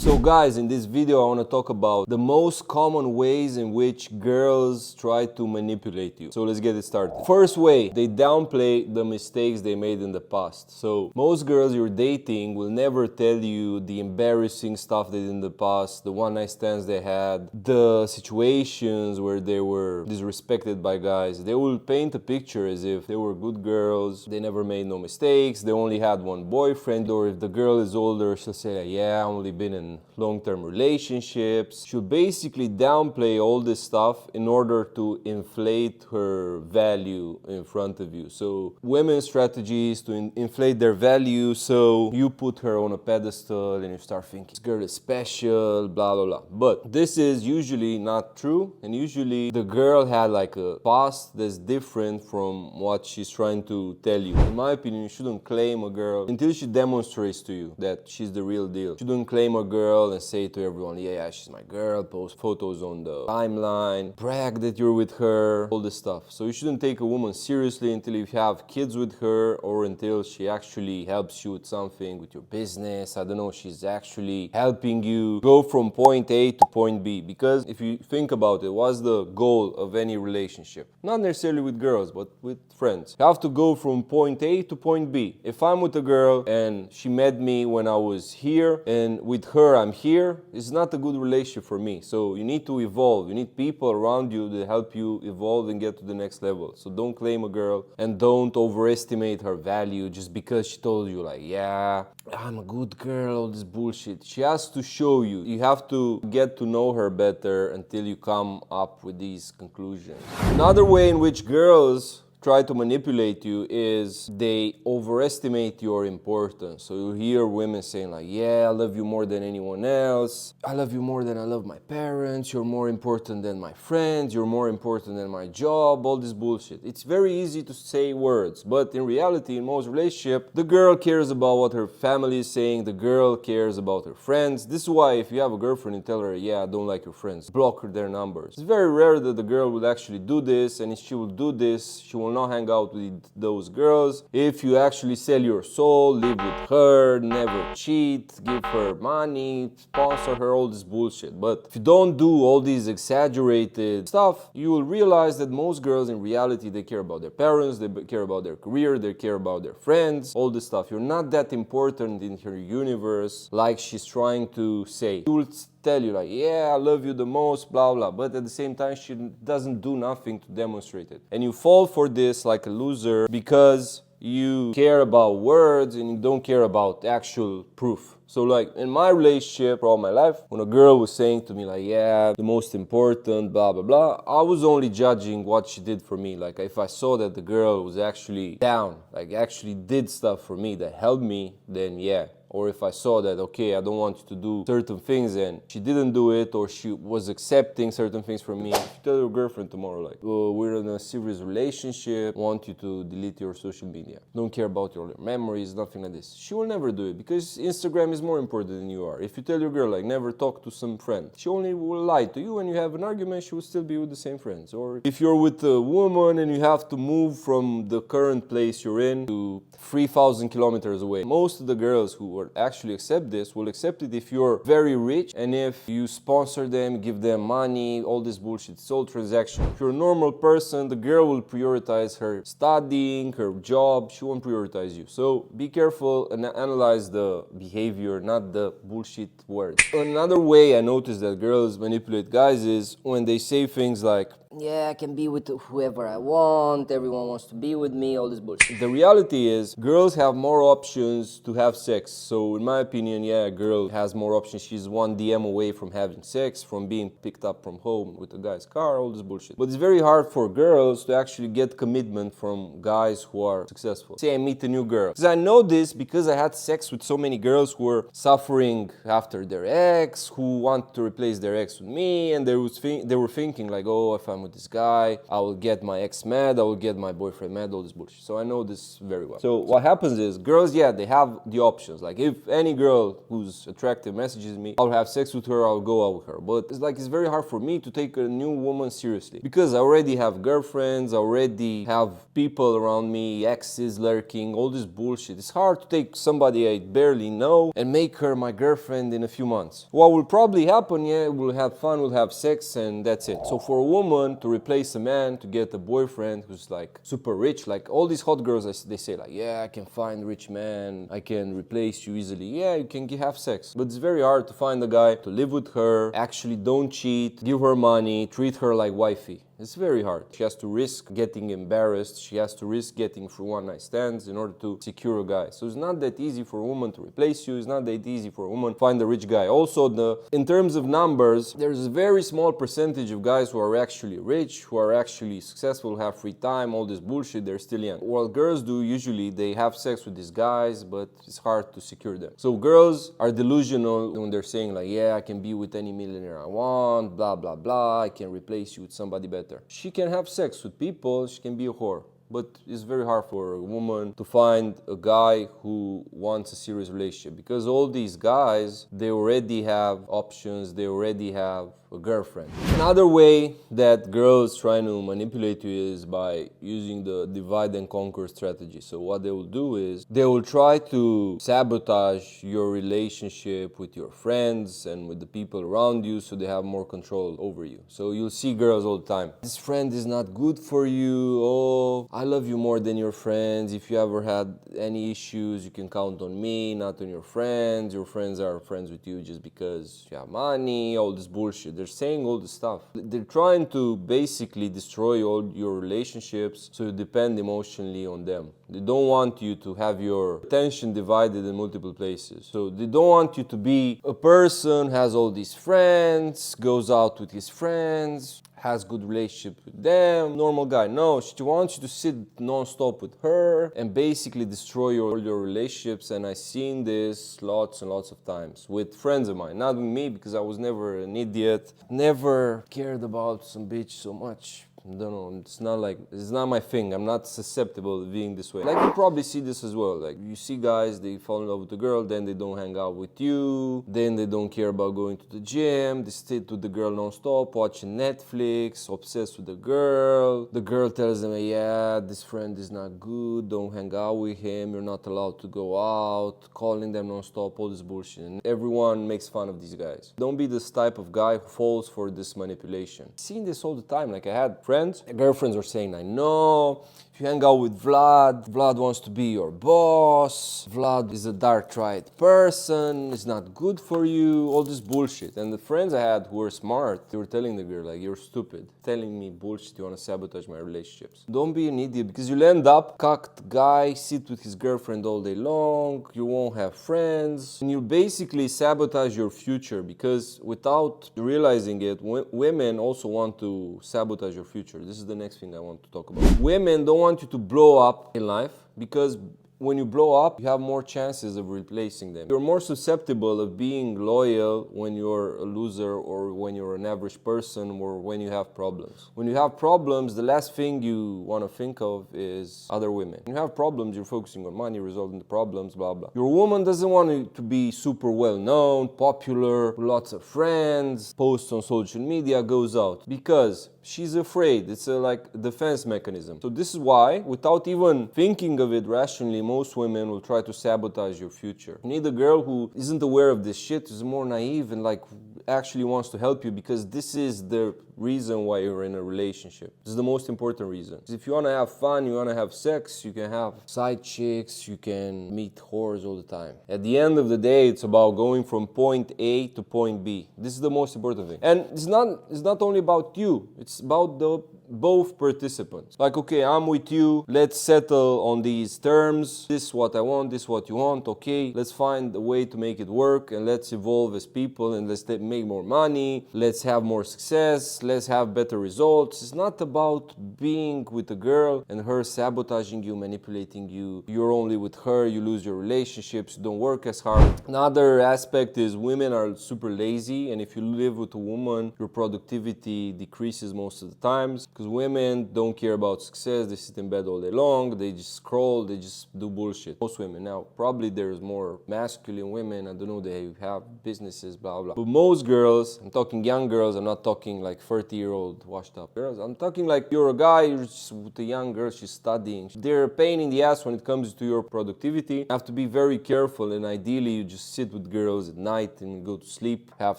So guys, in this video I want to talk about the most common ways in which girls try to manipulate you. So let's get it started. First way, they downplay the mistakes they made in the past. So most girls you're dating will never tell you the embarrassing stuff they did in the past, the one night stands they had, the situations where they were disrespected by guys. They will paint a picture as if they were good girls, they never made no mistakes, they only had one boyfriend. Or if the girl is older, she'll say like, yeah, I've only been in long-term relationships. She'll basically downplay all this stuff in order to inflate her value in front of you. So women's strategy is to inflate their value, so you put her on a pedestal and you start thinking this girl is special, blah blah blah. But this is usually not true, and usually the girl had like a past that's different from what she's trying to tell you. In my opinion, you shouldn't claim a girl until she demonstrates to you that she's the real deal. You shouldn't claim a girl and say to everyone, yeah, she's my girl, post photos on the timeline, brag that you're with her, all this stuff. So you shouldn't take a woman seriously until you have kids with her, or until she actually helps you with something, with your business. I don't know, she's actually helping you go from point A to point B. Because if you think about it, what's the goal of any relationship? Not necessarily with girls, but with friends. You have to go from point A to point B. If I'm with a girl and she met me when I was here, and with her I'm here, it's not a good relationship for me. So you need to evolve. You need people around you that help you evolve and get to the next level. So don't claim a girl and don't overestimate her value just because she told you like, yeah, I'm a good girl, all this bullshit. She has to show you. You have to get to know her better until you come up with these conclusions. Another way in which girls try to manipulate you is they overestimate your importance. So you hear women saying like, yeah, I love you more than anyone else. I love you more than I love my parents. You're more important than my friends. You're more important than my job. All this bullshit. It's very easy to say words, but in reality, in most relationships, the girl cares about what her family is saying. The girl cares about her friends. This is why if you have a girlfriend and tell her, yeah, I don't like your friends, block their numbers. It's very rare that the girl will actually do this, and if she will do this, she will not hang out with those girls. If you actually sell your soul, live with her, never cheat, give her money, sponsor her, all this bullshit. But if you don't do all these exaggerated stuff, you will realize that most girls in reality, they care about their parents, they care about their career, they care about their friends, all this stuff. You're not that important in her universe like she's trying to say. You will tell you like, yeah, I love you the most, blah blah, but at the same time she doesn't do nothing to demonstrate it, and you fall for this like a loser because you care about words and you don't care about actual proof. So like in my relationship for all my life, when a girl was saying to me like, yeah, the most important, blah blah blah, I was only judging what she did for me. Like if I saw that the girl was actually down, like actually did stuff for me that helped me, then yeah. Or if I saw that, okay, I don't want you to do certain things and she didn't do it, or she was accepting certain things from me. If you tell your girlfriend tomorrow like, oh, we're in a serious relationship, I want you to delete your social media, don't care about your memories, nothing like this, she will never do it because Instagram is more important than you are. If you tell your girl like, never talk to some friend, she only will lie to you, and you have an argument, she will still be with the same friends. Or if you're with a woman and you have to move from the current place you're in to 3,000 kilometers away, most of the girls who will actually accept this will accept it if you're very rich and if you sponsor them, give them money, all this bullshit. It's all transaction. If you're a normal person, the girl will prioritize her studying, her job. She won't prioritize you. So be careful and analyze the behavior, not the bullshit words. Another way I noticed that girls manipulate guys is when they say things like, yeah, I can be with whoever I want, everyone wants to be with me, all this bullshit. The reality is, girls have more options to have sex. So in my opinion, yeah, a girl has more options. She's one DM away from having sex, from being picked up from home with a guy's car, all this bullshit. But it's very hard for girls to actually get commitment from guys who are successful. Say I meet a new girl. Because I know this because I had sex with so many girls who were suffering after their ex, who want to replace their ex with me, and they were thinking like, oh, if I'm with this guy, I will get my ex mad, I will get my boyfriend mad, all this bullshit. So I know this very well. So what happens is, girls, yeah, they have the options. Like, if any girl who's attractive messages me, I'll have sex with her, I'll go out with her. But it's like, it's very hard for me to take a new woman seriously, because I already have girlfriends, I already have people around me, exes lurking, all this bullshit. It's hard to take somebody I barely know and make her my girlfriend in a few months. What will probably happen, yeah, we'll have fun, we'll have sex, and that's it. So for a woman to replace a man, to get a boyfriend who's like super rich, like all these hot girls, they say like, yeah, I can find a rich man, I can replace you easily. Yeah, you can have sex, but it's very hard to find a guy to live with her, actually don't cheat, give her money, treat her like wifey. It's very hard. She has to risk getting embarrassed. She has to risk getting through one-night stands in order to secure a guy. So it's not that easy for a woman to replace you. It's not that easy for a woman to find a rich guy. Also, in terms of numbers, there's a very small percentage of guys who are actually rich, who are actually successful, have free time, all this bullshit, they're still young. What girls do, usually they have sex with these guys, but it's hard to secure them. So girls are delusional when they're saying like, yeah, I can be with any millionaire I want, blah, blah, blah, I can replace you with somebody better. She can have sex with people, she can be a whore. But it's very hard for a woman to find a guy who wants a serious relationship, because all these guys, they already have options, they already have a girlfriend. Another way that girls try to manipulate you is by using the divide and conquer strategy. So what they will do is they will try to sabotage your relationship with your friends and with the people around you, so they have more control over you. So you'll see girls all the time, this friend is not good for you, oh, I love you more than your friends. If you ever had any issues, you can count on me, not on your friends. Your friends are friends with you just because you have money, all this bullshit. They're saying all this stuff. They're trying to basically destroy all your relationships, so you depend emotionally on them. They don't want you to have your attention divided in multiple places. So they don't want you to be a person, has all these friends, goes out with his friends, has good relationship with them, normal guy. No, she wants you to sit non-stop with her and basically destroy all your relationships. And I've seen this lots and lots of times with friends of mine, not with me, because I was never an idiot, never cared about some bitch so much. I don't know, it's not my thing. I'm not susceptible to being this way. Like, you probably see this as well. Like, you see guys, they fall in love with a girl, then they don't hang out with you, then they don't care about going to the gym, they stay with the girl non-stop, watching Netflix, obsessed with the girl. The girl tells them, yeah, this friend is not good, don't hang out with him, you're not allowed to go out, calling them non-stop, all this bullshit. And everyone makes fun of these guys. Don't be this type of guy who falls for this manipulation. I've seen this all the time. Like, I had friends, girlfriends are saying, I know, if you hang out with Vlad wants to be your boss, Vlad is a dark-tried person, it's not good for you, all this bullshit. And the friends I had who were smart, they were telling the girl, like, you're stupid, telling me bullshit, you want to sabotage my relationships. Don't be an idiot, because you'll end up cocked guy, sit with his girlfriend all day long, you won't have friends, and you'll basically sabotage your future, because without realizing it, women also want to sabotage your future. This is the next thing I want to talk about. Women don't want you to blow up in life, because when you blow up, you have more chances of replacing them. You're more susceptible of being loyal when you're a loser, or when you're an average person, or when you have problems. When you have problems, the last thing you want to think of is other women. When you have problems, you're focusing on money, resolving the problems, blah, blah. Your woman doesn't want you to be super well known, popular, lots of friends, posts on social media, goes out, because she's afraid. It's like a defense mechanism. So this is why, without even thinking of it rationally, most women will try to sabotage your future. You need a girl who isn't aware of this shit, is more naive, and like actually wants to help you, because this is the reason why you're in a relationship. This is the most important reason. If you want to have fun, you want to have sex, you can have side chicks, you can meet whores all the time. At the end of the day, it's about going from point A to point B. This is the most important thing. And it's not only about you, it's about the both participants. Like, okay, I'm with you, let's settle on these terms, this is what I want, this is what you want, okay, let's find a way to make it work, and let's evolve as people, and let's make more money, let's have more success, let's have better results. It's not about being with a girl and her sabotaging you, manipulating you, you're only with her, you lose your relationships, you don't work as hard. Another aspect is women are super lazy, and if you live with a woman, your productivity decreases most of the times, because women don't care about success. They sit in bed all day long, they just scroll, they just do bullshit. Most women. Now, probably there's more masculine women, I don't know, they have businesses, blah blah, but most girls, I'm talking young girls, I'm not talking like 30-year-old washed up girls, I'm talking like you're a guy, you're just with a young girl, she's studying, they're a pain in the ass when it comes to your productivity. You have to be very careful, and ideally you just sit with girls at night and go to sleep, have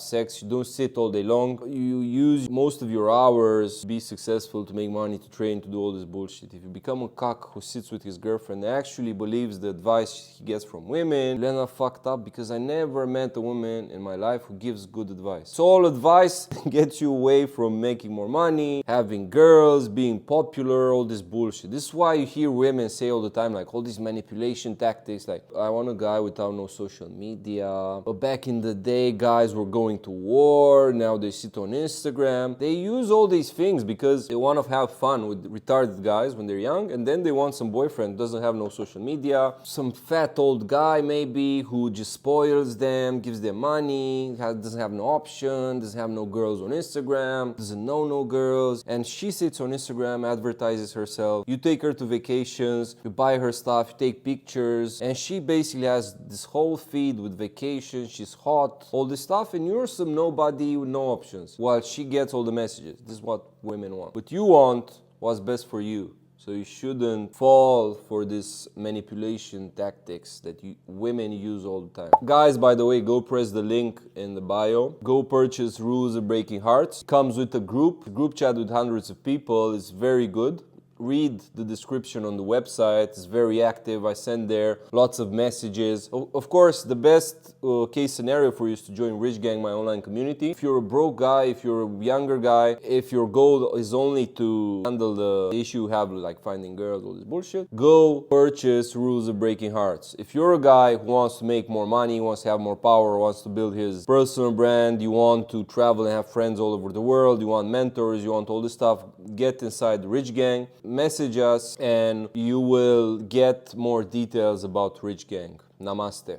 sex. You don't sit all day long. You use most of your hours to be successful, to make money, to train, to do all this bullshit. If you become a cock who sits with his girlfriend and actually believes the advice he gets from women, you're not fucked up, because I never met a woman in my life who gives good advice. So all advice gets you away from making more money, having girls, being popular, all this bullshit. This is why you hear women say all the time, like, all these manipulation tactics, like, I want a guy without no social media. But back in the day, guys were going to war, now they sit on Instagram. They use all these things because they want to have fun with retarded guys when they're young, and then they want some boyfriend who doesn't have no social media, some fat old guy maybe who just spoils them, gives them money, doesn't have no option, doesn't have no girls on Instagram, doesn't know no girls, and she sits on Instagram, advertises herself. You take her to vacations, you buy her stuff, you take pictures, and she basically has this whole feed with vacations, she's hot, all this stuff, and you're some nobody with no options, while she gets all the messages. This is what women want. What you want, what's best for you. So you shouldn't fall for this manipulation tactics that women use all the time. Guys, by the way, go press the link in the bio. Go purchase Rules of Breaking Hearts. It comes with a group chat with hundreds of people. It's very good. Read the description on the website. It's very active. I send there lots of messages. Of course, the best case scenario for you is to join Rich Gang, my online community. If you're a broke guy, if you're a younger guy, if your goal is only to handle the issue you have, like finding girls, all this bullshit, go purchase Rules of Breaking Hearts. If you're a guy who wants to make more money, wants to have more power, wants to build his personal brand, you want to travel and have friends all over the world, you want mentors, you want all this stuff, get inside the Rich Gang. Message us and you will get more details about Rich Gang. Namaste.